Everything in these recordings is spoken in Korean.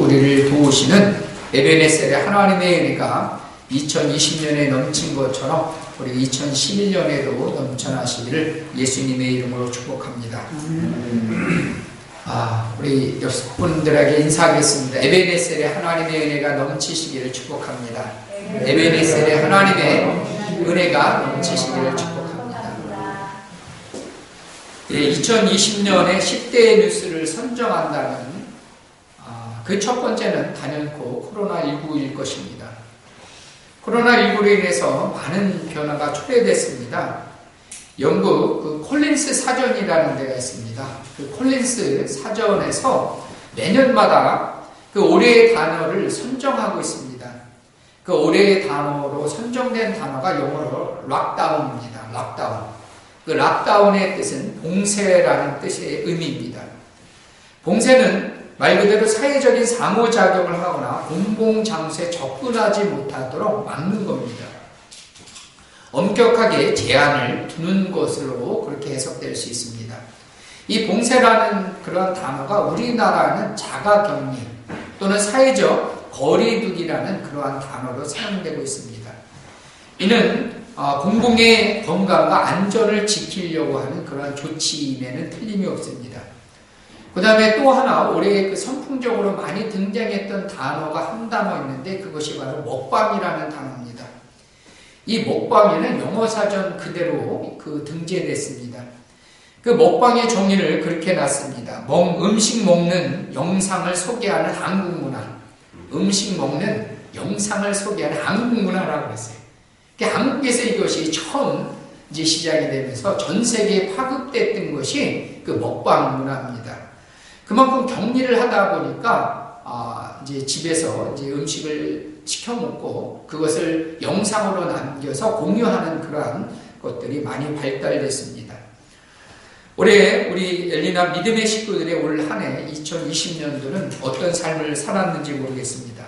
우리를 도우시는 에베네셀의 하나님의 은혜가 2020년에 넘친 것처럼 우리 2011년에도 넘쳐나시기를 예수님의 이름으로 축복합니다. 우리 여러분들에게 인사하겠습니다. 에베네셀의 하나님의 은혜가 넘치시기를 축복합니다. 에베네셀의 하나님의 은혜가 넘치시기를 축복합니다. 2020년에 10대의 뉴스를 선정한다면 그 첫 번째는 단연코 코로나19일 것입니다. 코로나19로 인해서 많은 변화가 초래됐습니다. 영국 그 콜린스 사전이라는 데가 있습니다. 그 콜린스 사전에서 매년마다 그 올해의 단어를 선정하고 있습니다. 그 올해의 단어로 선정된 단어가 영어로 락다운입니다. 락다운. 그 락다운의 뜻은 봉쇄라는 뜻의 의미입니다. 봉쇄는 말 그대로 사회적인 상호작용을 하거나 공공장소에 접근하지 못하도록 막는 겁니다. 엄격하게 제한을 두는 것으로 그렇게 해석될 수 있습니다. 이 봉쇄라는 그런 단어가 우리나라는 자가격리 또는 사회적 거리두기라는 그러한 단어로 사용되고 있습니다. 이는 공공의 건강과 안전을 지키려고 하는 그러한 조치임에는 틀림이 없습니다. 그 다음에 또 하나 올해 그 선풍적으로 많이 등장했던 단어가 한 단어 있는데 그것이 바로 먹방이라는 단어입니다. 이 먹방에는 영어사전 그대로 그 등재됐습니다. 그 먹방의 정의를 그렇게 놨습니다. 음식 먹는 영상을 소개하는 한국 문화. 음식 먹는 영상을 소개하는 한국 문화라고 했어요. 한국에서 이것이 처음 이제 시작이 되면서 전 세계에 파급됐던 것이 그 먹방 문화입니다. 그만큼 격리를 하다 보니까 이제 집에서 이제 음식을 시켜 먹고 그것을 영상으로 남겨서 공유하는 그러한 것들이 많이 발달됐습니다. 올해 우리 엘리나 믿음의 식구들의 올 한 해 2020년도는 어떤 삶을 살았는지 모르겠습니다.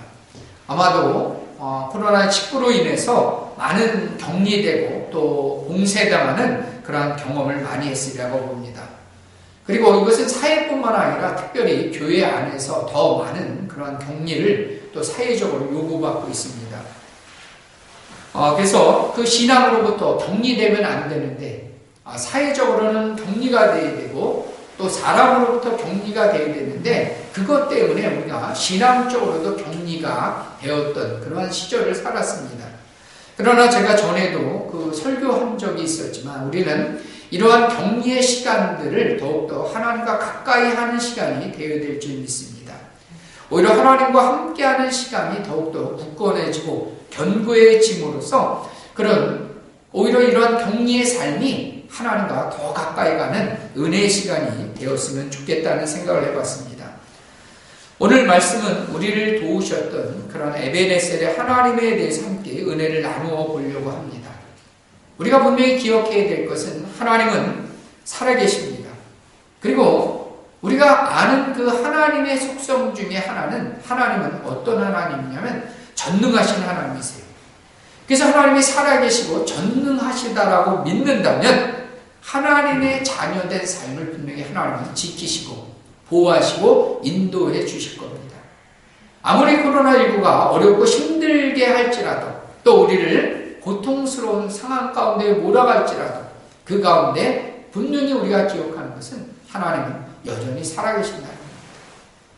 아마도 코로나19로 인해서 많은 격리되고 또 봉쇄당하는 그러한 경험을 많이 했으리라고 봅니다. 그리고 이것은 사회뿐만 아니라 특별히 교회 안에서 더 많은 그런 격리를 또 사회적으로 요구받고 있습니다. 그래서 그 신앙으로부터 격리되면 안 되는데 사회적으로는 격리가 돼야 되고 또 사람으로부터 격리가 돼야 되는데 그것 때문에 우리가 신앙적으로도 격리가 되었던 그러한 시절을 살았습니다. 그러나 제가 전에도 그 설교한 적이 있었지만 우리는 이러한 격리의 시간들을 더욱더 하나님과 가까이 하는 시간이 되어야 될 줄 믿습니다. 오히려 하나님과 함께하는 시간이 더욱더 굳건해지고 견고해짐으로써 오히려 이러한 격리의 삶이 하나님과 더 가까이 가는 은혜의 시간이 되었으면 좋겠다는 생각을 해봤습니다. 오늘 말씀은 우리를 도우셨던 그런 에베네셀의 하나님에 대해서 함께 은혜를 나누어 보려고 합니다. 우리가 분명히 기억해야 될 것은 하나님은 살아계십니다. 그리고 우리가 아는 그 하나님의 속성 중에 하나님은 어떤 하나님이냐면 전능하신 하나님이세요. 그래서 하나님이 살아계시고 전능하시다라고 믿는다면 하나님의 자녀된 삶을 분명히 하나님은 지키시고 보호하시고 인도해 주실 겁니다. 아무리 코로나19가 어렵고 힘들게 할지라도 또 우리를 고통스러운 상황 가운데 몰아갈지라도 그 가운데 분명히 우리가 기억하는 것은 하나님은 여전히 살아계신다는 겁니다.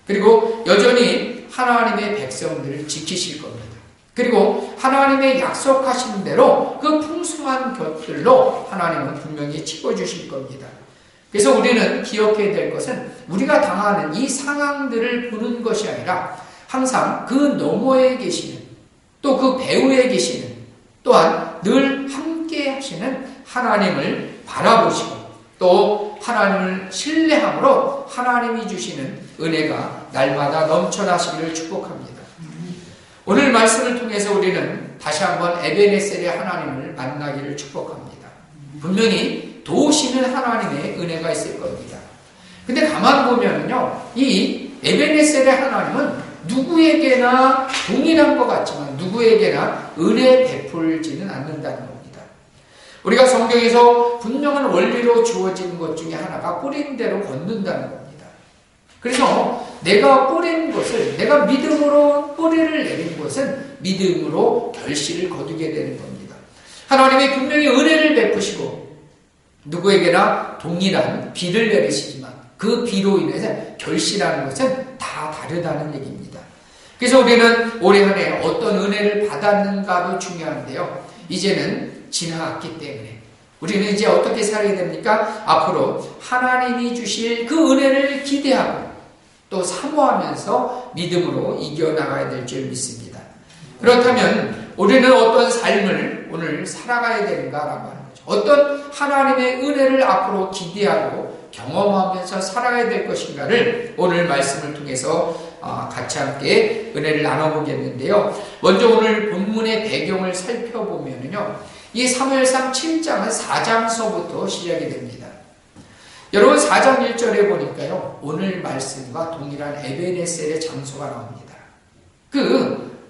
그리고 여전히 하나님의 백성들을 지키실 겁니다. 그리고 하나님의 약속하신 대로 그 풍성한 것들로 하나님은 분명히 채워주실 겁니다. 그래서 우리는 기억해야 될 것은 우리가 당하는 이 상황들을 보는 것이 아니라 항상 그 너머에 계시는 또 그 배후에 계시는 또한 늘 함께 하시는 하나님을 바라보시고 또 하나님을 신뢰함으로 하나님이 주시는 은혜가 날마다 넘쳐나시기를 축복합니다. 오늘 말씀을 통해서 우리는 다시 한번 에베네셀의 하나님을 만나기를 축복합니다. 분명히 도우시는 하나님의 은혜가 있을 겁니다. 근데 가만 보면요, 이 에베네셀의 하나님은 누구에게나 동일한 것 같지만 누구에게나 은혜 베풀지는 않는다는 겁니다. 우리가 성경에서 분명한 원리로 주어진 것 중에 하나가 뿌린 대로 걷는다는 겁니다. 그래서 내가 뿌린 것을 내가 내가 믿음으로 뿌리를 내린 것은 믿음으로 결실을 거두게 되는 겁니다. 하나님이 분명히 은혜를 베푸시고 누구에게나 동일한 비를 내리시지만 그 비로 인해서 결실하는 것은 다 다르다는 얘기입니다. 그래서 우리는 올해 한 해 어떤 은혜를 받았는가도 중요한데요. 이제는 지나갔기 때문에 우리는 이제 어떻게 살아야 됩니까? 앞으로 하나님이 주실 그 은혜를 기대하고 또 사모하면서 믿음으로 이겨나가야 될 줄 믿습니다. 그렇다면 우리는 어떤 삶을 오늘 살아가야 되는가라고 하는 거죠. 어떤 하나님의 은혜를 앞으로 기대하고 경험하면서 살아가야 될 것인가를 오늘 말씀을 통해서 같이 함께 은혜를 나눠보겠는데요. 먼저 오늘 본문의 배경을 살펴보면요. 이 사무엘상 7장은 4장서부터 시작이 됩니다. 여러분 4장 1절에 보니까요. 오늘 말씀과 동일한 에베네셀의 장소가 나옵니다.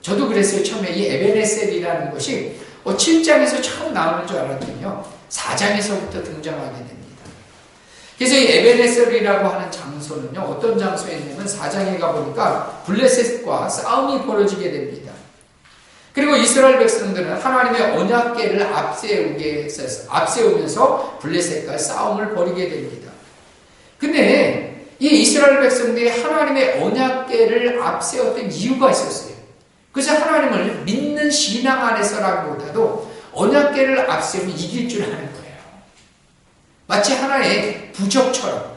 저도 그랬어요. 처음에 이 에베네셀이라는 것이 7장에서 처음 나오는 줄 알았더니요. 4장에서부터 등장하게 됩니다. 그래서 이 에베네셀이라고 하는 장소는요. 어떤 장소였냐면 4장에 가보니까 블레셋과 싸움이 벌어지게 됩니다. 그리고 이스라엘 백성들은 하나님의 언약궤를 앞세우면서 블레셋과 싸움을 벌이게 됩니다. 근데 이 이스라엘 백성들이 하나님의 언약궤를 앞세웠던 이유가 있었어요. 그래서 하나님을 믿는 신앙 안에서라기보다도 언약궤를 앞세우면 이길 줄 아는 거예요. 마치 하나의 부적처럼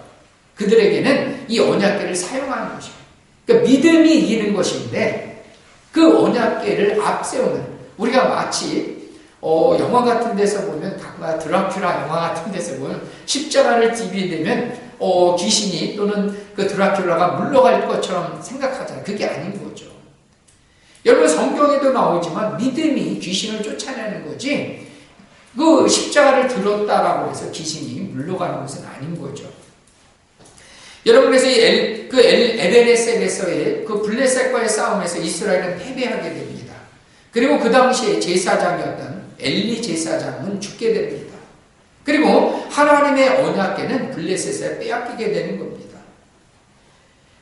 그들에게는 이 언약궤를 사용하는 것입니다. 그러니까 믿음이 이기는 것인데 그 언약궤를 앞세우는 우리가 마치 영화 같은 데서 보면 드라큘라 영화 같은 데서 보면 십자가를 뒤비게 되면 귀신이 또는 그 드라큘라가 물러갈 것처럼 생각하잖아요. 그게 아닌 거죠. 여러분 성경에도 나오지만 믿음이 귀신을 쫓아내는 거지 그 십자가를 들었다라고 해서 귀신이 물러가는 것은 아닌 거죠. 여러분 그래서 에베네셀에서의 그 블레셋과의 싸움에서 이스라엘은 패배하게 됩니다. 그리고 그 당시에 제사장이었던 엘리 제사장은 죽게 됩니다. 그리고 하나님의 언약궤는 블레셋에 빼앗기게 되는 겁니다.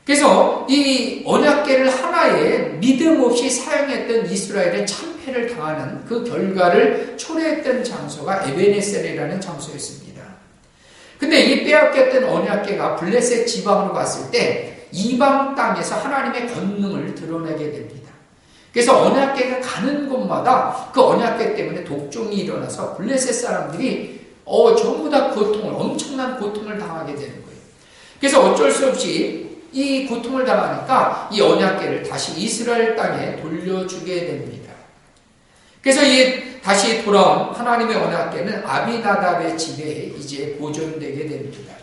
그래서 이 언약궤를 하나의 믿음 없이 사용했던 이스라엘은 참패를 당하는 그 결과를 초래했던 장소가 에베네셀이라는 장소였습니다. 근데 이 빼앗겼던 언약궤가 블레셋 지방으로 갔을 때 이방 땅에서 하나님의 권능을 드러내게 됩니다. 그래서 언약궤가 가는 곳마다 그 언약궤 때문에 독종이 일어나서 블레셋 사람들이 전부 다 엄청난 고통을 당하게 되는 거예요. 그래서 어쩔 수 없이 이 고통을 당하니까 이 언약궤를 다시 이스라엘 땅에 돌려주게 됩니다. 그래서 다시 돌아온 하나님의 언약궤는 아비나답의 집에 이제 보존되게 됩니다.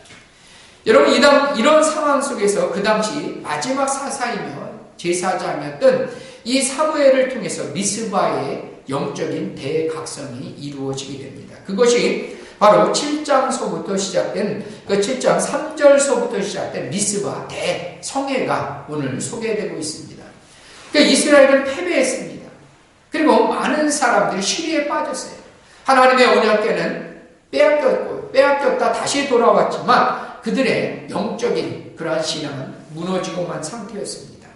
여러분 이런 상황 속에서 그 당시 마지막 사사이며 제사장이었던 이 사무엘을 통해서 미스바의 영적인 대각성이 이루어지게 됩니다. 그것이 바로 7장서부터 시작된 그 7장 3절서부터 시작된 미스바 대성회가 오늘 소개되고 있습니다. 그러니까 이스라엘은 패배했습니다. 그리고 많은 사람들이 시리에 빠졌어요. 하나님의 언약궤는 빼앗겼다 다시 돌아왔지만 그들의 영적인 그러한 신앙은 무너지고만 상태였습니다.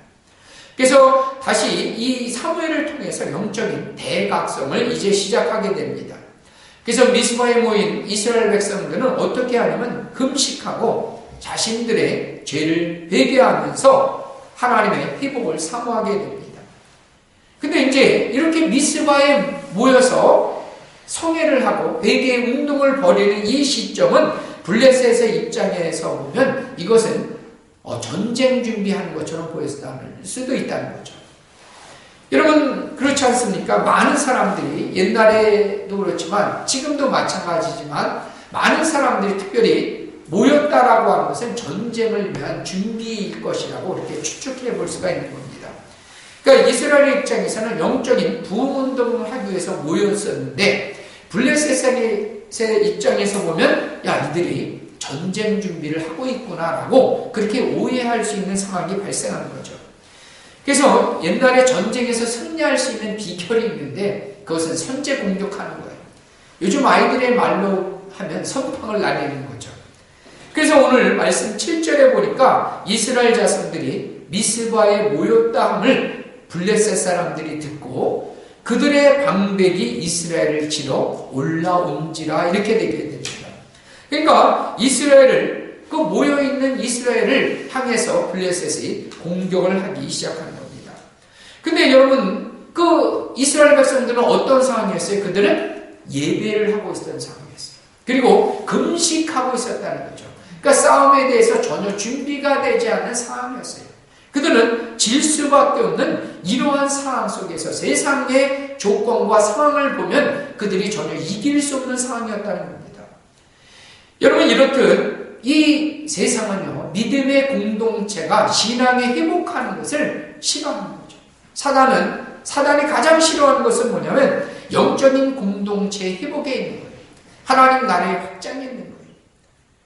그래서 다시 이 사무엘을 통해서 영적인 대각성을 이제 시작하게 됩니다. 그래서 미스바에 모인 이스라엘 백성들은 어떻게 하냐면 금식하고 자신들의 죄를 회개하면서 하나님의 회복을 사모하게 됩니다. 근데 이제 이렇게 미스바에 모여서 성회를 하고 회개 운동을 벌이는 이 시점은 블레셋의 입장에서 보면 이것은 전쟁 준비하는 것처럼 보일 수도 있다는 거죠. 여러분 그렇지 않습니까? 많은 사람들이 옛날에도 그렇지만 지금도 마찬가지지만 많은 사람들이 특별히 모였다라고 하는 것은 전쟁을 위한 준비일 것이라고 이렇게 추측해 볼 수가 있는 겁니다. 그러니까 이스라엘 입장에서는 영적인 부흥운동을 하기 위해서 모였었는데 블레셋의 입장에서 보면 이들이 전쟁 준비를 하고 있구나라고 그렇게 오해할 수 있는 상황이 발생하는 거죠. 그래서 옛날에 전쟁에서 승리할 수 있는 비결이 있는데 그것은 선제 공격하는 거예요. 요즘 아이들의 말로 하면 선빵을 날리는 거죠. 그래서 오늘 말씀 7절에 보니까 이스라엘 자손들이 미스바에 모였다 함을 블레셋 사람들이 듣고 그들의 방백이 이스라엘을 치러 올라온지라 이렇게 되게 됩니다. 그러니까 이스라엘을 그 모여있는 이스라엘을 향해서 블레셋이 공격을 하기 시작하는 겁니다. 근데 여러분 그 이스라엘 백성들은 어떤 상황이었어요? 그들은 예배를 하고 있었던 상황이었어요. 그리고 금식하고 있었다는 거죠. 그러니까 싸움에 대해서 전혀 준비가 되지 않는 상황이었어요. 그들은 질 수밖에 없는 이러한 상황 속에서 세상의 조건과 상황을 보면 그들이 전혀 이길 수 없는 상황이었다는 겁니다. 여러분 이렇듯 이 세상은요 믿음의 공동체가 신앙에 회복하는 것을 싫어하는 거죠. 사단이 가장 싫어하는 것은 뭐냐면 영적인 공동체의 회복에 있는 거예요. 하나님 나라의 확장에 있는 거예요.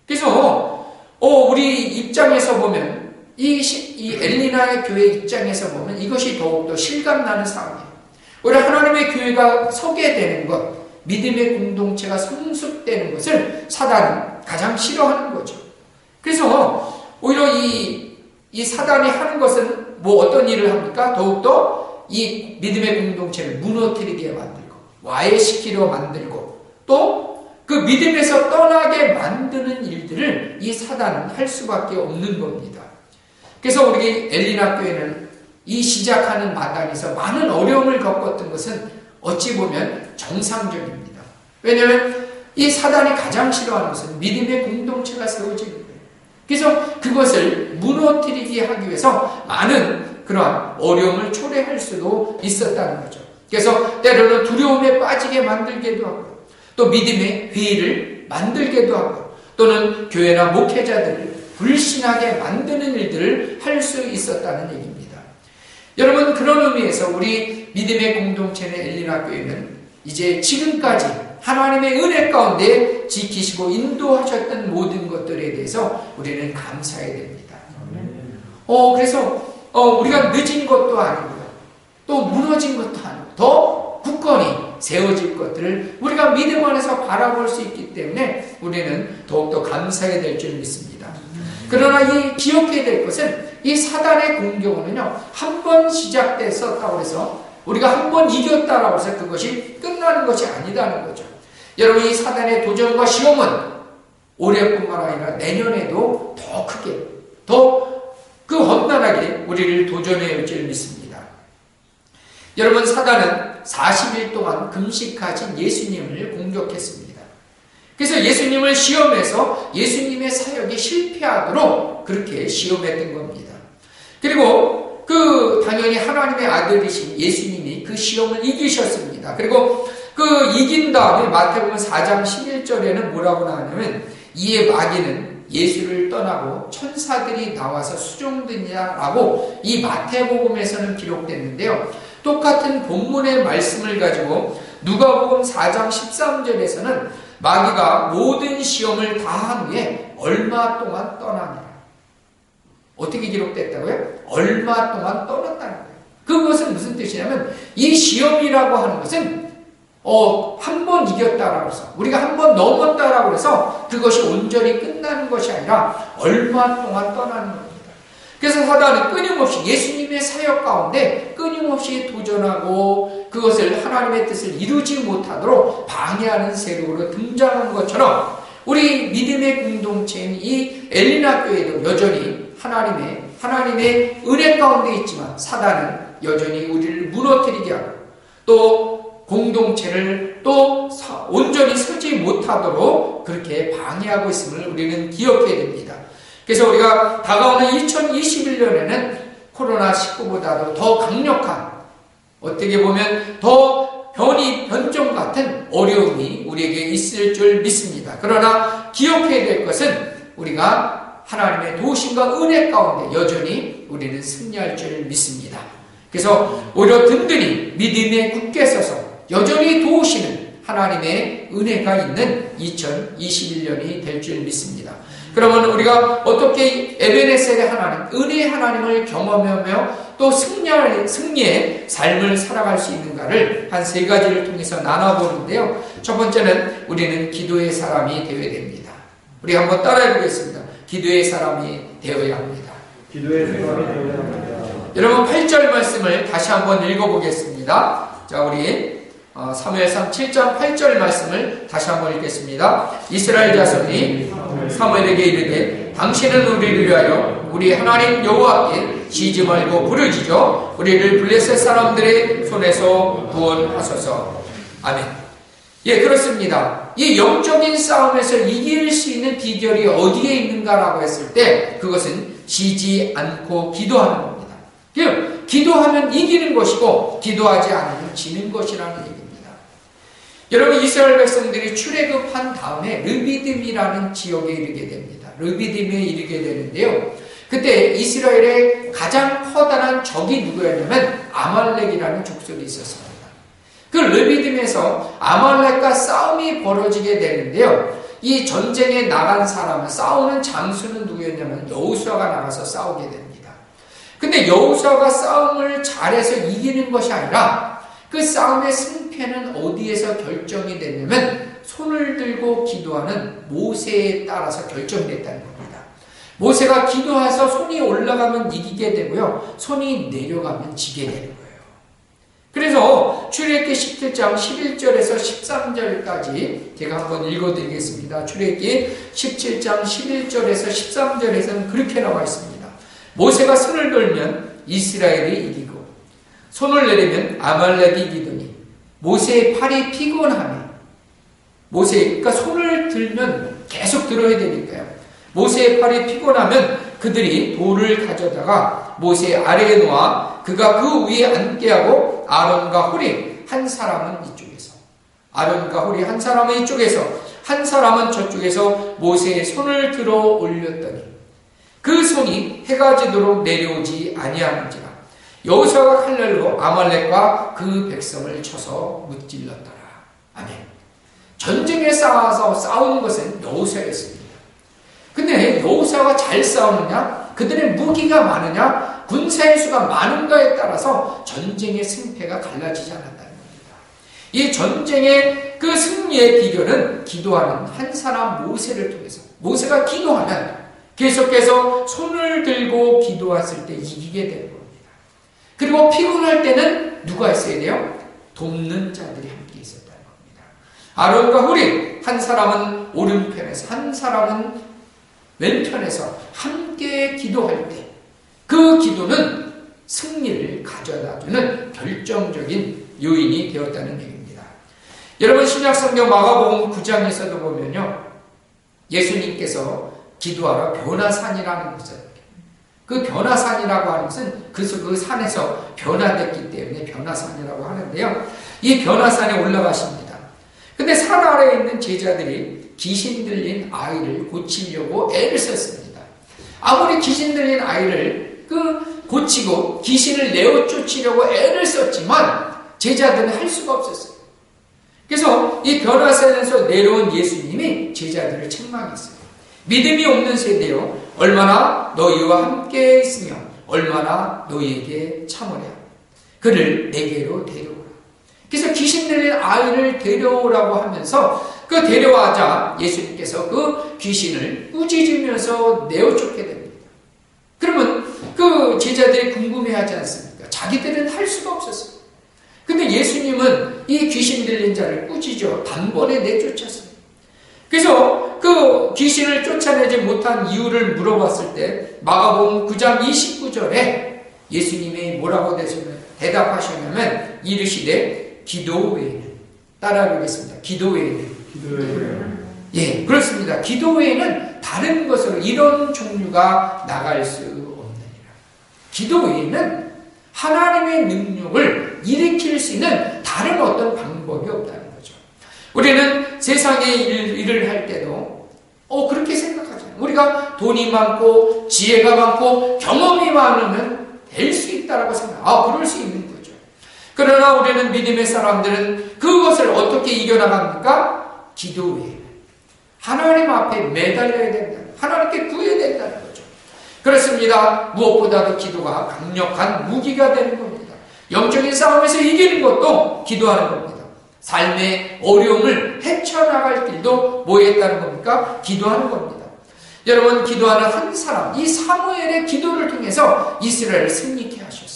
그래서 우리 입장에서 보면 이 엘리나의 교회 입장에서 보면 이것이 더욱더 실감나는 상황이에요. 우리 하나님의 교회가 서게 되는 것, 믿음의 공동체가 성숙되는 것을 사단은 가장 싫어하는 거죠. 그래서 오히려 이 사단이 하는 것은 뭐 어떤 일을 합니까? 더욱더 이 믿음의 공동체를 무너뜨리게 만들고 와해시키려 만들고 또 그 믿음에서 떠나게 만드는 일들을 이 사단은 할 수밖에 없는 겁니다. 그래서 우리 엘리나 교회는 이 시작하는 마당에서 많은 어려움을 겪었던 것은 어찌 보면 정상적입니다. 왜냐하면 이 사단이 가장 싫어하는 것은 믿음의 공동체가 세워지는 거예요. 그래서 그것을 무너뜨리게 하기 위해서 많은 그러한 어려움을 초래할 수도 있었다는 거죠. 그래서 때로는 두려움에 빠지게 만들기도 하고 또 믿음의 회의를 만들기도 하고 또는 교회나 목회자들을 불신하게 만드는 일들을 할 수 있었다는 얘기입니다. 여러분 그런 의미에서 우리 믿음의 공동체는 엘리나 교회는 이제 지금까지 하나님의 은혜 가운데 지키시고 인도하셨던 모든 것들에 대해서 우리는 감사해야 됩니다. 그래서 우리가 늦은 것도 아니고요. 또 무너진 것도 아니고 더 굳건히 세워질 것들을 우리가 믿음 안에서 바라볼 수 있기 때문에 우리는 더욱더 감사해야 될 줄 믿습니다. 그러나 이 기억해야 될 것은 이 사단의 공격은요 한 번 시작됐었다고 해서 우리가 한 번 이겼다라고 해서 그것이 끝나는 것이 아니다는 거죠. 여러분 이 사단의 도전과 시험은 올해뿐만 아니라 내년에도 더 크게 더 그 험난하게 우리를 도전해 올 줄 믿습니다. 여러분 사단은 40일 동안 금식하신 예수님을 공격했습니다. 그래서 예수님을 시험해서 예수님의 사역이 실패하도록 그렇게 시험했던 겁니다. 그리고 당연히 하나님의 아들이신 예수님이 그 시험을 이기셨습니다. 그리고 이긴 다음에 마태복음 4장 11절에는 뭐라고 나오냐면 이에 마귀는 예수를 떠나고 천사들이 나와서 수종드냐라고 이 마태복음에서는 기록됐는데요. 똑같은 본문의 말씀을 가지고 누가복음 4장 13절에서는 마귀가 모든 시험을 다한 후에 얼마 동안 떠나니라. 어떻게 기록됐다고요? 얼마 동안 떠났다는 거예요. 그것은 무슨 뜻이냐면 이 시험이라고 하는 것은 한 번 이겼다라고 해서 우리가 한 번 넘었다라고 해서 그것이 온전히 끝나는 것이 아니라 얼마 동안 떠나는 겁니다. 그래서 사단은 끊임없이 예수님의 사역 가운데 끊임없이 도전하고 그것을 하나님의 뜻을 이루지 못하도록 방해하는 세력으로 등장한 것처럼 우리 믿음의 공동체인 이 엘리나 교회도 여전히 하나님의 은혜 가운데 있지만 사단은 여전히 우리를 무너뜨리게 하고 또 공동체를 또 온전히 서지 못하도록 그렇게 방해하고 있음을 우리는 기억해야 됩니다. 그래서 우리가 다가오는 2021년에는 코로나19보다도 더 강력한 어떻게 보면 더 변종 같은 어려움이 우리에게 있을 줄 믿습니다. 그러나 기억해야 될 것은 우리가 하나님의 도우심과 은혜 가운데 여전히 우리는 승리할 줄 믿습니다. 그래서 오히려 든든히 믿음에 굳게 서서 여전히 도우시는 하나님의 은혜가 있는 2021년이 될 줄 믿습니다. 그러면 우리가 어떻게 에베네셀의 하나님, 은혜의 하나님을 경험하며 또 승리의 삶을 살아갈 수 있는가를 한 3가지를 통해서 나눠보는데요. 첫 번째는 우리는 기도의 사람이 되어야 됩니다. 우리 한번 따라해 보겠습니다. 기도의 사람이 되어야 합니다. 기도의 사람이 되어야 합니다. 여러분 8절 말씀을 다시 한번 읽어보겠습니다. 자, 우리 사무엘상 7장 8절 말씀을 다시 한번 읽겠습니다. 이스라엘 자손이 사무엘에게 이르되 당신은 우리를 위하여 우리 하나님 여호와께 지지 말고 부르짖어 우리를 블레셋 사람들의 손에서 구원하소서. 아멘. 예, 그렇습니다. 이 영적인 싸움에서 이길 수 있는 비결이 어디에 있는가라고 했을 때 그것은 지지 않고 기도하는 겁니다. 기도하면 이기는 것이고 기도하지 않으면 지는 것이라는 얘기입니다. 여러분, 이스라엘 백성들이 출애굽한 다음에 르비딤이라는 지역에 이르게 됩니다. 르비딤에 이르게 되는데요. 그때 이스라엘의 가장 커다란 적이 누구였냐면 아말렉이라는 족속이 있었습니다. 그 르비딤에서 아말렉과 싸움이 벌어지게 되는데요. 이 전쟁에 나간 사람은, 싸우는 장수는 누구였냐면 여호수아가 나가서 싸우게 됩니다. 근데 여호수아가 싸움을 잘해서 이기는 것이 아니라 그 싸움의 승패는 어디에서 결정이 됐냐면 손을 들고 기도하는 모세에 따라서 결정이 됐다는 겁니다. 모세가 기도해서 손이 올라가면 이기게 되고요. 손이 내려가면 지게 되는 거예요. 그래서 출애굽기 17장 11절에서 13절까지 제가 한번 읽어드리겠습니다. 출애굽기 17장 11절에서 13절에서는 그렇게 나와 있습니다. 모세가 손을 들면 이스라엘이 이기고 손을 내리면 아말렉이 이기더니 모세의 팔이 피곤하며 그러니까 손을 들면 계속 들어야 되니까요. 모세의 팔이 피곤하면 그들이 돌을 가져다가 모세 아래에 놓아 그가 그 위에 앉게 하고 아론과 홀이 한 사람은 이쪽에서 아론과 홀이 한 사람은 이쪽에서 한 사람은 저쪽에서 모세의 손을 들어 올렸더니 그 손이 해가 지도록 내려오지 아니하는지라. 여호수아가 칼날로 아말렉과 그 백성을 쳐서 무찔렀더라. 아멘. 전쟁에 싸워서 싸우는 것은 여호수아였습니다. 근데 여호수아가 잘 싸우느냐, 그들의 무기가 많으냐, 군사의 수가 많은가에 따라서 전쟁의 승패가 갈라지지 않았다는 겁니다. 이 전쟁의 그 승리의 비결은 기도하는 한 사람 모세를 통해서, 모세가 기도하면 계속해서 손을 들고 기도했을 때 이기게 되는 겁니다. 그리고 피곤할 때는 누가 있어야 돼요? 돕는 자들이 함께 있었다는 겁니다. 아론과 홀이 한 사람은 오른편에서 한 사람은 왼편에서 함께 기도할 때 그 기도는 승리를 가져다주는 결정적인 요인이 되었다는 얘기입니다. 여러분, 신약성경 마가복음 9장에서도 보면요, 예수님께서 기도하러 변화산이라는 곳을, 그 변화산이라고 하는 것은 그 산에서 변화됐기 때문에 변화산이라고 하는데요. 이 변화산에 올라가십니다. 근데 산 아래에 있는 제자들이 귀신 들린 아이를 고치려고 애를 썼습니다. 아무리 귀신 들린 아이를 고치고 귀신을 내어 쫓으려고 애를 썼지만 제자들은 할 수가 없었어요. 그래서 이 변화산에서 내려온 예수님이 제자들을 책망했어요. 믿음이 없는 세대요, 얼마나 너희와 함께 있으며 얼마나 너희에게 참으랴. 그를 내게로 데려오라. 그래서 귀신 들린 아이를 데려오라고 하면서 그 데려와자 예수님께서 그 귀신을 꾸짖으면서 내어 쫓게 됩니다. 그러면 그 제자들이 궁금해하지 않습니까? 자기들은 할 수가 없었어요. 근데 예수님은 이 귀신 들린 자를 꾸짖어 단번에 내쫓았어요. 그래서 그 귀신을 쫓아내지 못한 이유를 물어봤을 때 마가복음 9장 29절에 예수님이 뭐라고 대답하셨냐면 이르시되 기도 외에는, 따라 보겠습니다. 기도 외에는. 예, 그렇습니다. 기도 외에는 다른 것으로 이런 종류가 나갈 수 없느니라. 기도 외에는 하나님의 능력을 일으킬 수 있는 다른 어떤 방법이 없다는 거죠. 우리는 세상의 일을 할 때도 그렇게 생각하잖아요. 우리가 돈이 많고 지혜가 많고 경험이 많으면 될 수 있다라고 생각해요. 그럴 수 있는 거죠. 그러나 우리는 믿음의 사람들은 그것을 어떻게 이겨나갑니까? 기도 외에는 하나님 앞에 매달려야 된다. 하나님께 구해야 된다는 거죠. 그렇습니다. 무엇보다도 기도가 강력한 무기가 되는 겁니다. 영적인 싸움에서 이기는 것도 기도하는 겁니다. 삶의 어려움을 헤쳐나갈 길도 뭐 했다는 겁니까? 기도하는 겁니다. 여러분, 기도하는 한 사람, 이 사무엘의 기도를 통해서 이스라엘을 승리케 하셨어요.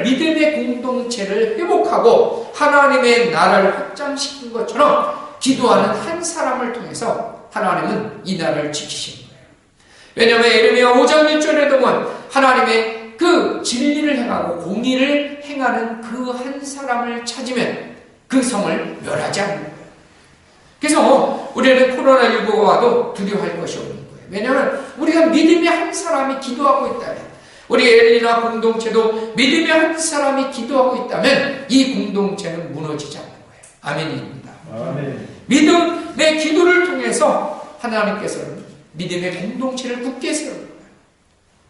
믿음의 공동체를 회복하고 하나님의 나라를 확장시킨 것처럼 기도하는 한 사람을 통해서 하나님은 이 나라를 지키시는 거예요. 왜냐하면 에레미야 5장 1절에 보면 하나님의 그 진리를 행하고 공의를 행하는 그 한 사람을 찾으면 그 성을 멸하지 않는 거예요. 그래서 우리는 코로나19가 와도 두려워할 것이 없는 거예요. 왜냐하면 우리가 믿음의 한 사람이 기도하고 있다면, 우리 엘리나 공동체도 믿음의 한 사람이 기도하고 있다면 이 공동체는 무너지지 않는 거예요. 아멘입니다. 아멘. 믿음의 기도를 통해서 하나님께서는 믿음의 공동체를 굳게 세우는 거예요.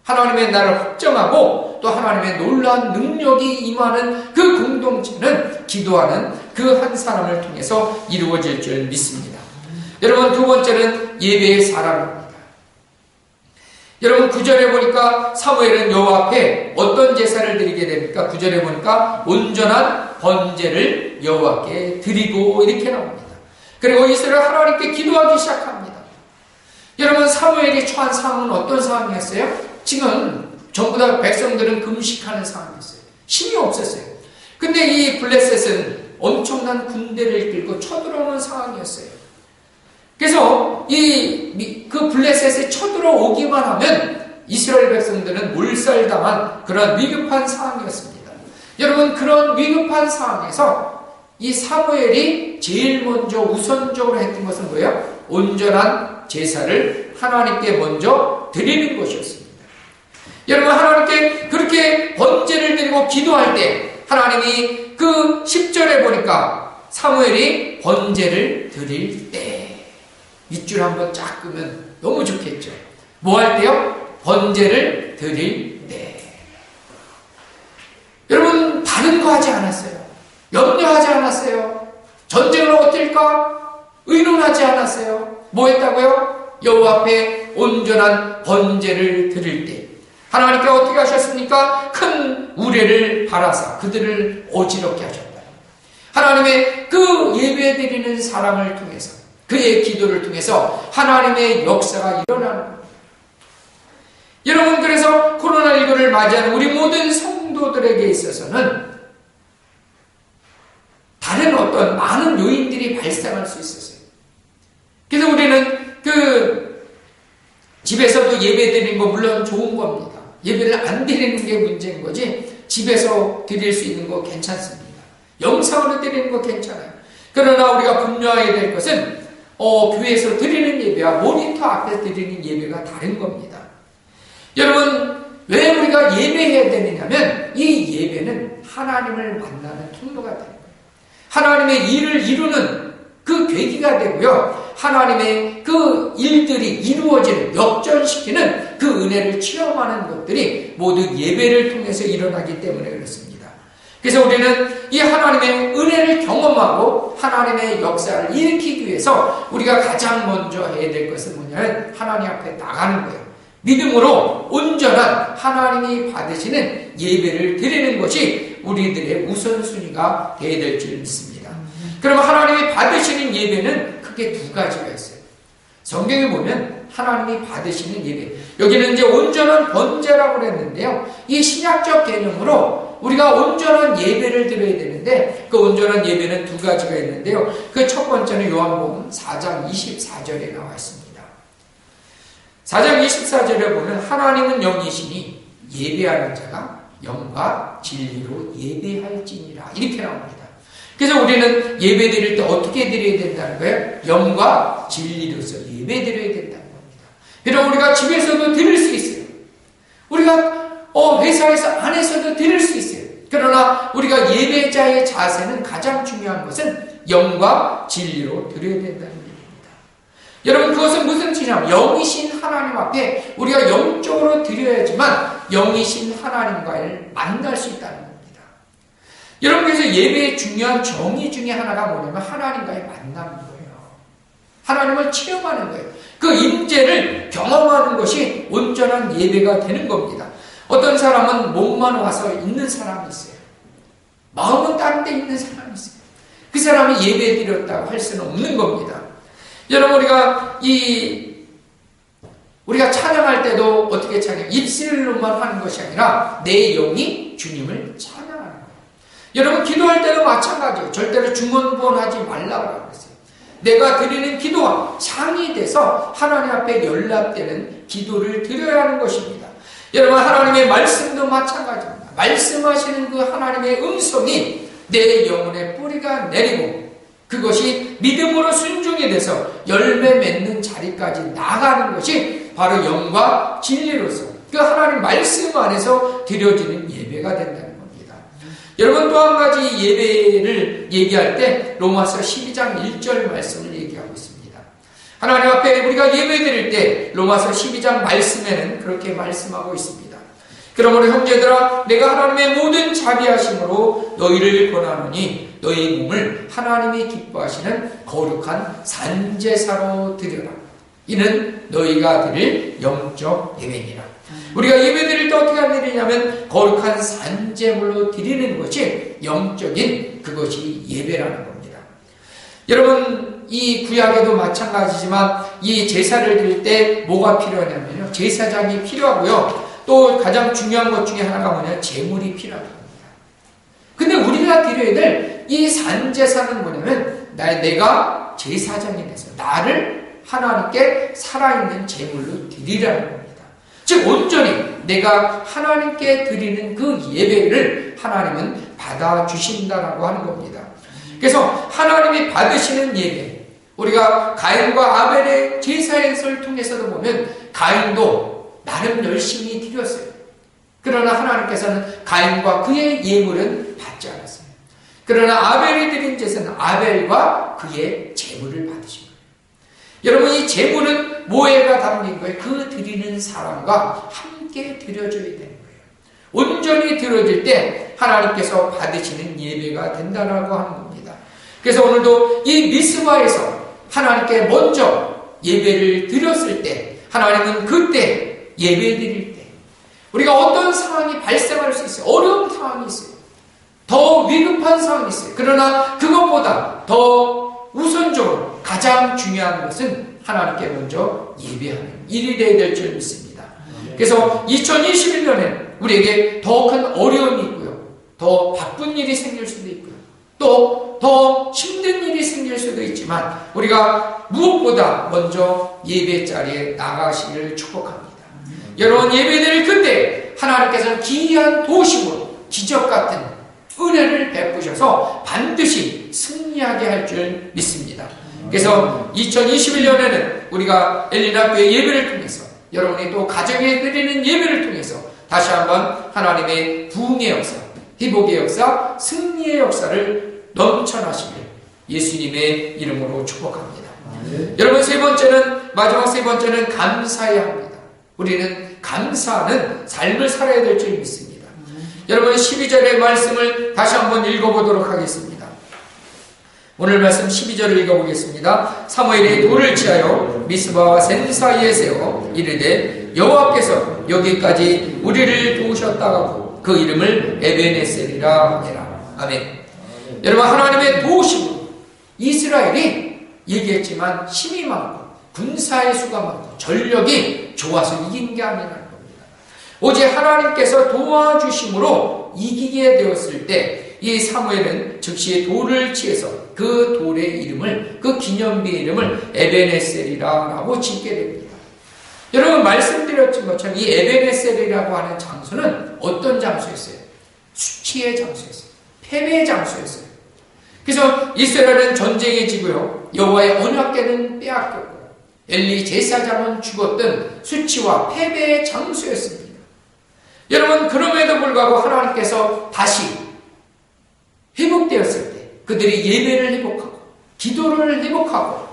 하나님의 나라를 확정하고 또 하나님의 놀라운 능력이 임하는 그 공동체는 기도하는 그 한 사람을 통해서 이루어질 줄 믿습니다. 여러분, 두 번째는 예배의 사람입니다. 여러분, 9절에 보니까 사무엘은 여호와 앞에 어떤 제사를 드리게 됩니까? 9절에 보니까 온전한 번제를 여호와께 드리고 이렇게 나옵니다. 그리고 이스라엘 하나님께 기도하기 시작합니다. 여러분, 사무엘이 처한 상황은 어떤 상황이었어요? 지금 전부 다 백성들은 금식하는 상황이었어요. 힘이 없었어요. 근데 이 블레셋은 엄청난 군대를 이끌고 쳐들어오는 상황이었어요. 그래서 그 블레셋에 쳐들어오기만 하면 이스라엘 백성들은 몰살당한 그런 위급한 상황이었습니다. 여러분, 그런 위급한 상황에서 이 사무엘이 제일 먼저 우선적으로 했던 것은 뭐예요? 온전한 제사를 하나님께 먼저 드리는 것이었습니다. 여러분, 하나님께 그렇게 번제를 드리고 기도할 때 하나님이 그 10절에 보니까 사무엘이 번제를 드릴 때, 밑줄 한번 쫙 끄면 너무 좋겠죠. 뭐 할 때요? 번제를 드릴 때. 여러분, 다른 거 하지 않았어요. 염려하지 않았어요. 전쟁을 어떨까? 의논하지 않았어요. 뭐 했다고요? 여호와 앞에 온전한 번제를 드릴 때 하나님께 어떻게 하셨습니까? 큰 우레를 바라사 그들을 어지럽게 하셨다. 하나님의 그 예배드리는 사람을 통해서, 그의 기도를 통해서 하나님의 역사가 일어나는 겁니다. 여러분, 그래서 코로나19를 맞이하는 우리 모든 성도들에게 있어서는 다른 어떤 많은 요인들이 발생할 수 있었어요. 그래서 우리는 집에서도 예배 드리는 거 물론 좋은 겁니다. 예배를 안 드리는 게 문제인 거지 집에서 드릴 수 있는 거 괜찮습니다. 영상으로 드리는 거 괜찮아요. 그러나 우리가 분명해야 될 것은 교회에서 드리는 예배와 모니터 앞에서 드리는 예배가 다른 겁니다. 여러분, 왜 우리가 예배해야 되느냐면 이 예배는 하나님을 만나는 통로가 되는 거예요. 하나님의 일을 이루는 그 계기가 되고요. 하나님의 그 일들이 이루어지는, 역전시키는 그 은혜를 체험하는 것들이 모두 예배를 통해서 일어나기 때문에 그렇습니다. 그래서 우리는 이 하나님의 은혜를 경험하고 하나님의 역사를 일으키기 위해서 우리가 가장 먼저 해야 될 것은 뭐냐면 하나님 앞에 나가는 거예요. 믿음으로 온전한 하나님이 받으시는 예배를 드리는 것이 우리들의 우선순위가 되어야 될 줄 믿습니다. 그러면 하나님이 받으시는 예배는 크게 두 가지가 있어요. 성경에 보면 하나님이 받으시는 예배, 여기는 이제 온전한 번제라고 그랬는데요. 이 신약적 개념으로 우리가 온전한 예배를 드려야 되는데 그 온전한 예배는 두 가지가 있는데요. 그 첫 번째는 요한복음 4장 24절에 나와 있습니다. 4장 24절에 보면 하나님은 영이시니 예배하는 자가 영과 진리로 예배할지니라 이렇게 나옵니다. 그래서 우리는 예배 드릴 때 어떻게 드려야 된다는 거예요? 영과 진리로서 예배 드려야 된다는 겁니다. 비록 우리가 집에서도 드릴 수 있어요. 우리가 회사에서 안에서도 드릴 수 있어요. 그러나 우리가 예배자의 자세는 가장 중요한 것은 영과 진리로 드려야 된다는 겁니다. 여러분, 그것은 무슨 뜻이냐면 영이신 하나님 앞에 우리가 영적으로 드려야지만 영이신 하나님과를 만날 수 있다는 겁니다. 여러분, 그래서 예배의 중요한 정의 중에 하나가 뭐냐면 하나님과의 만남인 거예요. 하나님을 체험하는 거예요. 그 임재를 경험하는 것이 온전한 예배가 되는 겁니다. 어떤 사람은 몸만 와서 있는 사람이 있어요. 마음은 다른 데 있는 사람이 있어요. 그 사람이 예배 드렸다고 할 수는 없는 겁니다. 여러분, 우리가 찬양할 때도 어떻게 찬양? 입술로만 하는 것이 아니라 내 영이 주님을 찬양 여러분 기도할 때도 마찬가지예요. 절대로 중언부언하지 말라고 그랬어요. 내가 드리는 기도와 상이돼서 하나님 앞에 연락되는 기도를 드려야 하는 것입니다. 여러분 하나님의 말씀도 마찬가지입니다. 말씀하시는 그 하나님의 음성이 내 영혼의 뿌리가 내리고 그것이 믿음으로 순종이 돼서 열매 맺는 자리까지 나가는 것이 바로 영과 진리로서 그 하나님 말씀 안에서 드려지는 예배가 된다는 겁니다. 여러분 또 한 가지 예배를 얘기할 때 로마서 12장 1절 말씀을 얘기하고 있습니다. 하나님 앞에 우리가 예배 드릴 때 로마서 12장 말씀에는 그렇게 말씀하고 있습니다. 그러므로 형제들아 내가 하나님의 모든 자비하심으로 너희를 권하노니 너희 몸을 하나님이 기뻐하시는 거룩한 산제사로 드려라. 이는 너희가 드릴 영적 예배니라. 우리가 예배 드릴 때 어떻게 하면 되냐면 거룩한 산제물로 드리는 것이 영적인 그것이 예배라는 겁니다. 여러분 이 구약에도 마찬가지지만 이 제사를 드릴 때 뭐가 필요하냐면요. 제사장이 필요하고요. 또 가장 중요한 것 중에 하나가 뭐냐면 제물이 필요합니다. 근데 우리가 드려야 될 이 산제사는 뭐냐면 내가 제사장이 돼서 나를 하나님께 살아있는 제물로 드리라는 겁니다. 즉 온전히 내가 하나님께 드리는 그 예배를 하나님은 받아주신다라고 하는 겁니다. 그래서 하나님이 받으시는 예배, 우리가 가인과 아벨의 제사에서를 통해서도 보면 가인도 나름 열심히 드렸어요. 그러나 하나님께서는 가인과 그의 예물은 받지 않았어요. 그러나 아벨이 드린 제사는 아벨과 그의 제물을 받으신 거예요. 여러분 이 제물은 뭐에가 담긴 거예요? 그 드리는 사람과 함께 드려줘야 되는 거예요. 온전히 드려질 때 하나님께서 받으시는 예배가 된다라고 하는 겁니다. 그래서 오늘도 이 미스바에서 하나님께 먼저 예배를 드렸을 때 하나님은 그때 예배 드릴 때 우리가 어떤 상황이 발생할 수 있어요. 어려운 상황이 있어요. 더 위급한 상황이 있어요. 그러나 그것보다 더 우선적으로 가장 중요한 것은 하나님께 먼저 예배하는 일이 되어야 될 줄 믿습니다. 그래서 2021년에 우리에게 더 큰 어려움이 있고요. 더 바쁜 일이 생길 수도 있고요. 또 더 힘든 일이 생길 수도 있지만 우리가 무엇보다 먼저 예배 자리에 나가시기를 축복합니다. 여러분 예배드릴 그때 하나님께서는 기이한 도심으로 기적 같은 은혜를 베푸셔서 반드시 승리하게 할 줄 믿습니다. 그래서 2021년에는 우리가 엘리나교회 예배를 통해서 여러분이 또 가정에 드리는 예배를 통해서 다시 한번 하나님의 부흥의 역사, 회복의 역사, 승리의 역사를 넘쳐나시길 예수님의 이름으로 축복합니다. 여러분 세 번째는 마지막 세 번째는 감사해야 합니다. 우리는 감사하는 삶을 살아야 될 줄 믿습니다. 여러분 12절의 말씀을 다시 한번 읽어보도록 하겠습니다. 오늘 말씀 12절을 읽어보겠습니다. 사무엘이 돌을 치하여 미스바와 센 사이에 세워 이르되 여호와께서 여기까지 우리를 도우셨다고 그 이름을 에베네셀이라 하라. 아멘. 여러분 하나님의 도우심으로 이스라엘이 얘기했지만 힘이 많고 군사의 수가 많고 전력이 좋아서 이긴 게 아니라는 겁니다. 오직 하나님께서 도와주심으로 이기게 되었을 때 이 사무엘은 즉시 돌을 취해서 그 돌의 이름을 그 기념비의 이름을 에베네셀이라고 짓게 됩니다. 여러분 말씀드렸던 것처럼 이 에베네셀이라고 하는 장소는 어떤 장소였어요? 수치의 장소였어요. 패배의 장소였어요. 그래서 이스라엘은 전쟁에 지고요. 여호와의 언약궤는 빼앗겼고 엘리 제사장은 죽었던 수치와 패배의 장소였습니다. 여러분 그럼에도 불구하고 하나님께서 다시 회복되었을 때 그들이 예배를 회복하고 기도를 회복하고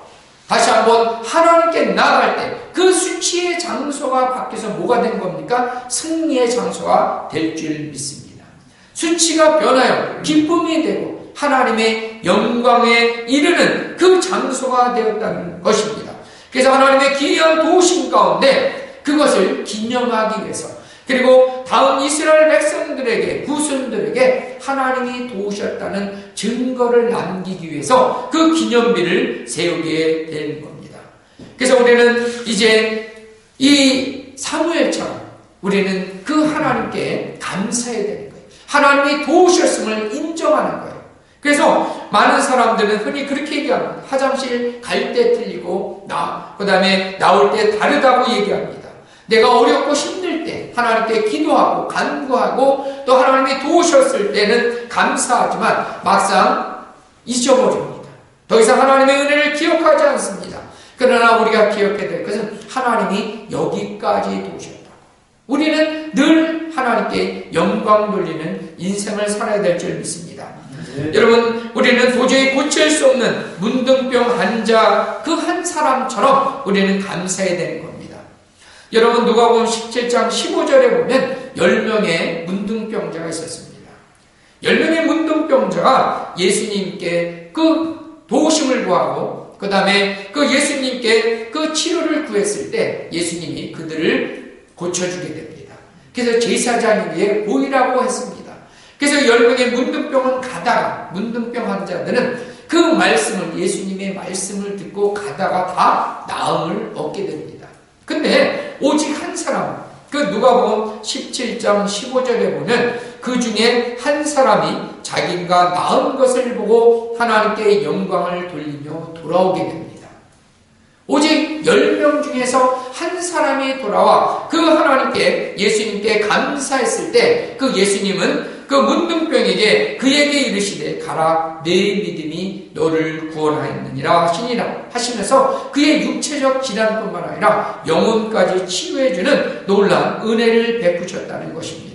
다시 한번 하나님께 나아갈 때 그 수치의 장소가 바뀌어서 뭐가 된 겁니까? 승리의 장소가 될 줄 믿습니다. 수치가 변하여 기쁨이 되고 하나님의 영광에 이르는 그 장소가 되었다는 것입니다. 그래서 하나님의 기이한 도우심 가운데 그것을 기념하기 위해서 그리고 다음 이스라엘 백성들에게 후손들에게 하나님이 도우셨다는 증거를 남기기 위해서 그 기념비를 세우게 된 겁니다. 그래서 우리는 이제 이 사무엘처럼 우리는 그 하나님께 감사해야 되는 거예요. 하나님이 도우셨음을 인정하는 거예요. 그래서 많은 사람들은 흔히 그렇게 얘기합니다. 화장실 갈 때 틀리고 그 다음에 나올 때 다르다고 얘기합니다. 내가 어렵고 힘들 때 하나님께 기도하고 간구하고 또 하나님이 도우셨을 때는 감사하지만 막상 잊어버립니다. 더 이상 하나님의 은혜를 기억하지 않습니다. 그러나 우리가 기억해야 될 것은 하나님이 여기까지 도우셨다. 우리는 늘 하나님께 영광 돌리는 인생을 살아야 될 줄 믿습니다. 여러분, 우리는 도저히 고칠 수 없는 문둥병 환자 그 한 사람처럼 우리는 감사해야 되는 겁니다. 여러분, 누가복음 17장 15절에 보면 10명의 문둥병자가 있었습니다. 10명의 문둥병자가 예수님께 그 도우심을 구하고 그 다음에 그 예수님께 그 치료를 구했을 때 예수님이 그들을 고쳐주게 됩니다. 그래서 제사장에게 보이라고 했습니다. 그래서 10명의 문둥병은 가다가 문둥병 환자들은 그 말씀을 예수님의 말씀을 듣고 가다가 다 나음을 얻게 됩니다. 근데 오직 한 사람, 그 누가복음 17장 15절에 보면 그 중에 한 사람이 자기가 나은 것을 보고 하나님께 영광을 돌리며 돌아오게 됩니다. 오직 10명 중에서 한 사람이 돌아와 그 하나님께 예수님께 감사했을 때 그 예수님은 그 문둥병에게 그에게 이르시되 가라 내 믿음이 너를 구원하였느니라 하시면서 그의 육체적 질환뿐만 아니라 영혼까지 치유해주는 놀라운 은혜를 베푸셨다는 것입니다.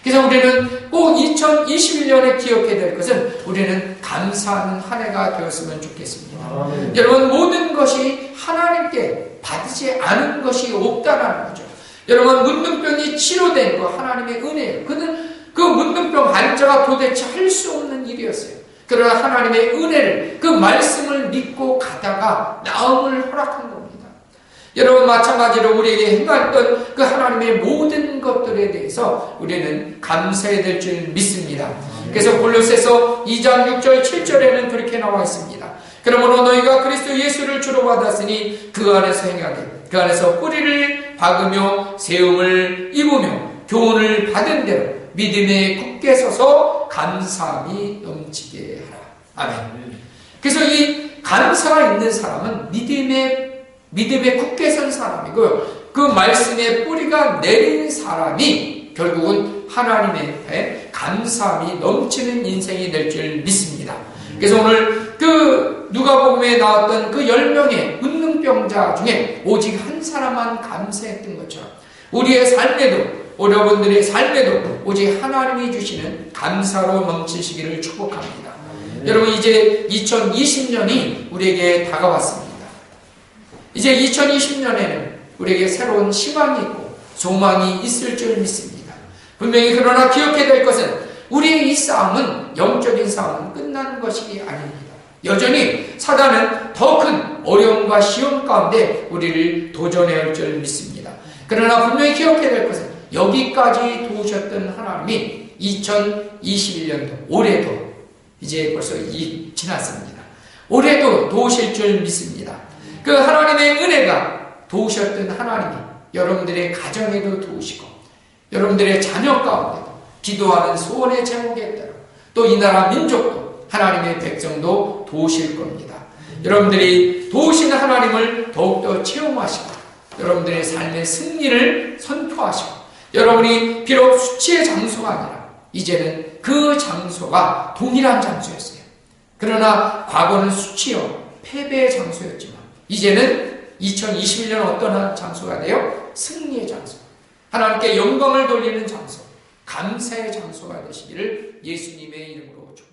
그래서 우리는 꼭 2021년에 기억해야 될 것은 우리는 감사하는 한 해가 되었으면 좋겠습니다. 여러분, 모든 것이 하나님께 받지 않은 것이 없다라는 거죠. 여러분, 문둥병이 치료된 거 하나님의 은혜예요. 그 문둥병 환자가 도대체 할 수 없는 일이었어요. 그러나 하나님의 은혜를, 그 말씀을 믿고 가다가 나음을 허락한 겁니다. 여러분, 마찬가지로 우리에게 행하였던 그 하나님의 모든 것들에 대해서 우리는 감사해야 될 줄 믿습니다. 그래서 골로새서 2장 6절 7절에는 그렇게 나와 있습니다. 그러므로 너희가 그리스도 예수를 주로 받았으니 그 안에서 행하되 그 안에서 뿌리를 박으며 세움을 입으며 교훈을 받은 대로 믿음에 굳게 서서 감사함이 넘치게 하라. 아멘. 그래서 이 감사가 있는 사람은 믿음에 굳게 선 사람이고 그 말씀의 뿌리가 내린 사람이 결국은 하나님의 감사함이 넘치는 인생이 될 줄 믿습니다. 그래서 오늘 그 누가복음에 나왔던 그 10명의 문둥병자 중에 오직 한 사람만 감사했던 것처럼 우리의 삶에도 여러분들의 삶에도 오직 하나님이 주시는 감사로 넘치시기를 축복합니다. 여러분, 이제 2020년이 우리에게 다가왔습니다. 이제 2020년에는 우리에게 새로운 희망이 있고 소망이 있을 줄 믿습니다. 분명히 그러나 기억해야 될 것은 우리의 이 싸움은 영적인 싸움은 끝난 것이 아닙니다. 여전히 사단은 더 큰 어려움과 시험 가운데 우리를 도전해야 할 줄 믿습니다. 그러나 분명히 기억해야 될 것은 여기까지 도우셨던 하나님이 2021년도 올해도 이제 벌써 지났습니다. 올해도 도우실 줄 믿습니다. 그 하나님의 은혜가 도우셨던 하나님이 여러분들의 가정에도 도우시고 여러분들의 자녀 가운데도 기도하는 소원의 제목에 따라 또 이 나라 민족도 하나님의 백성도 도우실 겁니다. 여러분들이 도우시는 하나님을 더욱더 체험하시고 여러분들의 삶의 승리를 선포하시고 여러분이 비록 수치의 장소가 아니라 이제는 그 장소가 동일한 장소였어요. 그러나 과거는 수치요 패배의 장소였지만 이제는 2021년 어떤 장소가 돼요? 승리의 장소, 하나님께 영광을 돌리는 장소, 감사의 장소가 되시기를 예수님의 이름으로 축복합니다.